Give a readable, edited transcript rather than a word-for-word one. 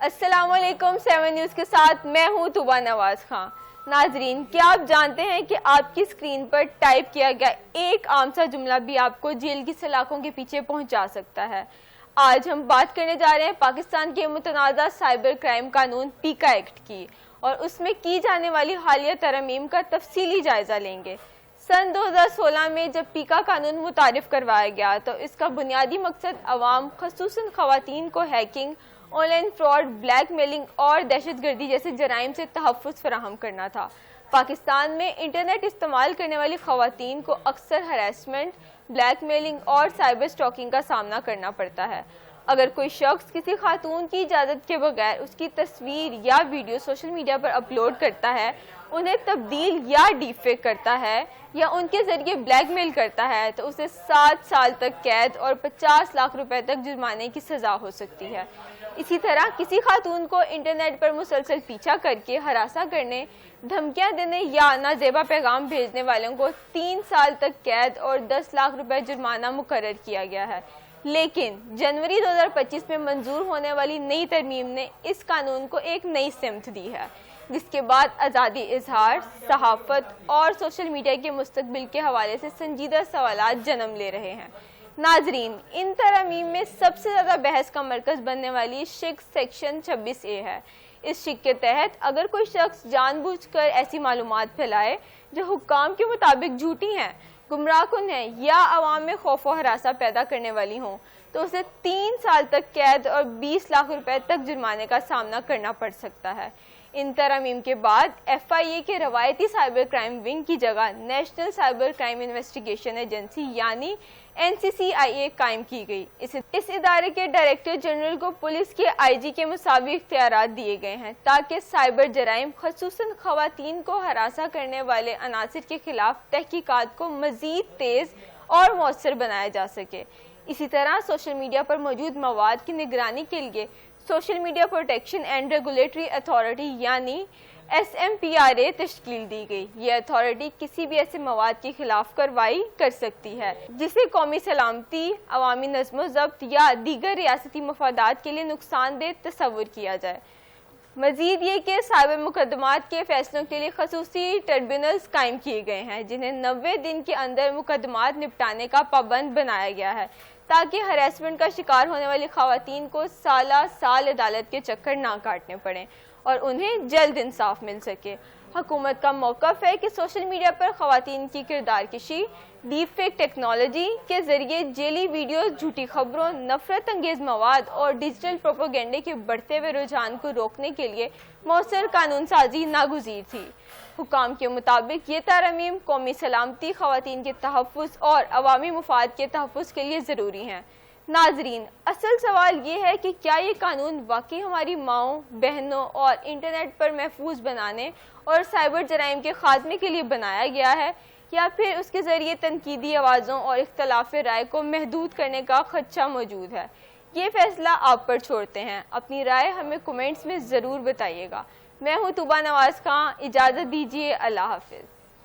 السلام علیکم 7 نیوز کے ساتھ میں ہوں توبہ نواز خان۔ ناظرین، کیا آپ جانتے ہیں کہ آپ کی اسکرین پر ٹائپ کیا گیا ایک عام سا جملہ بھی آپ کو جیل کی سلاخوں کے پیچھے پہنچا سکتا ہے؟ آج ہم بات کرنے جا رہے ہیں پاکستان کے متنازع سائبر کرائم قانون پیکا ایکٹ کی، اور اس میں کی جانے والی حالیہ ترامیم کا تفصیلی جائزہ لیں گے۔ سن 2016 میں جب پیکا قانون متعارف کروایا گیا تو اس کا بنیادی مقصد عوام خصوصاً خواتین کو hacking, online fraud, blackmailing اور دہشت گردی جیسے جرائم سے تحفظ فراہم کرنا تھا۔ پاکستان میں انٹرنیٹ استعمال کرنے والی خواتین کو اکثر ہراسمنٹ، بلیک میلنگ اور سائبر سٹاکنگ کا سامنا کرنا پڑتا ہے۔ اگر کوئی شخص کسی خاتون کی اجازت کے بغیر اس کی تصویر یا ویڈیو سوشل میڈیا پر اپلوڈ کرتا ہے، انہیں تبدیل یا ڈیپ فیک کرتا ہے یا ان کے ذریعے بلیک میل کرتا ہے تو اسے 7 سال تک قید اور 50 لاکھ روپے تک جرمانے کی سزا ہو سکتی ہے۔ اسی طرح کسی خاتون کو انٹرنیٹ پر مسلسل پیچھا کر کے ہراساں کرنے، دھمکیاں دینے یا نازیبا پیغام بھیجنے والوں کو 3 سال تک قید اور 10 لاکھ روپے جرمانہ مقرر کیا گیا ہے۔ لیکن جنوری 2025 میں منظور ہونے والی نئی ترمیم نے اس قانون کو ایک نئی سمت دی ہے، جس کے بعد آزادی اظہار، صحافت اور سوشل میڈیا کے مستقبل کے حوالے سے سنجیدہ سوالات جنم لے رہے ہیں۔ ناظرین، ان ترامیم میں سب سے زیادہ بحث کا مرکز بننے والی شق سیکشن 26A ہے۔ اس شق کے تحت اگر کوئی شخص جان بوجھ کر ایسی معلومات پھیلائے جو حکام کے مطابق جھوٹی ہیں، گمراہ کن ہیں یا عوام میں خوف و ہراساں پیدا کرنے والی ہوں، تو اسے 3 سال تک قید اور 20 لاکھ روپے تک جرمانے کا سامنا کرنا پڑ سکتا ہے۔ ان ترامیم کے بعد FIA کے روایتی سائبر کرائم ونگ کی جگہ national cyber crime investigation agency یعنی NCCIA قائم کی گئی۔ اس ادارے کے ڈائریکٹر جنرل کو پولیس کے IG کے مساوی اختیارات دیے گئے ہیں تاکہ سائبر جرائم خصوصاً خواتین کو ہراساں کرنے والے عناصر کے خلاف تحقیقات کو مزید تیز اور مؤثر بنایا جا سکے۔ اسی طرح سوشل میڈیا پر موجود مواد کی نگرانی کے لیے social media protection and regulatory authority یعنی SMPRA تشکیل دی گئی۔ یہ اتھارٹی کسی بھی ایسے مواد کی خلاف کارروائی کر سکتی ہے جسے قومی سلامتی، عوامی نظم و ضبط یا دیگر ریاستی مفادات کے لیے نقصان دہ تصور کیا جائے۔ مزید یہ کہ سائبر مقدمات کے فیصلوں کے لیے خصوصی ٹریبیونلز قائم کیے گئے ہیں جنہیں 90 دن کے اندر مقدمات نپٹانے کا پابند بنایا گیا ہے تاکہ ہراسمنٹ کا شکار ہونے والی خواتین کو سالہ سال عدالت کے چکر نہ کاٹنے پڑیں اور انہیں جلد انصاف مل سکے۔ حکومت کا موقف ہے کہ سوشل میڈیا پر خواتین کی کردار کشی، ڈیپ فیک ٹیکنالوجی کے ذریعے جعلی ویڈیوز، جھوٹی خبروں، نفرت انگیز مواد اور ڈیجیٹل پروپیگنڈے کے بڑھتے ہوئے رجحان کو روکنے کے لیے مؤثر قانون سازی ناگزیر تھی۔ حکام کے مطابق یہ ترامیم قومی سلامتی، خواتین کے تحفظ اور عوامی مفاد کے تحفظ کے لیے ضروری ہیں۔ ناظرین، اصل سوال یہ ہے کہ کیا یہ قانون واقعی ہماری ماؤں، بہنوں اور انٹرنیٹ پر محفوظ بنانے اور سائبر جرائم کے خاتمے کے لیے بنایا گیا ہے، یا پھر اس کے ذریعے تنقیدی آوازوں اور اختلاف رائے کو محدود کرنے کا خدشہ موجود ہے؟ یہ فیصلہ آپ پر چھوڑتے ہیں۔ اپنی رائے ہمیں کمنٹس میں ضرور بتائیے گا۔ میں ہوں توبہ نواز خان، اجازت دیجیے، اللہ حافظ۔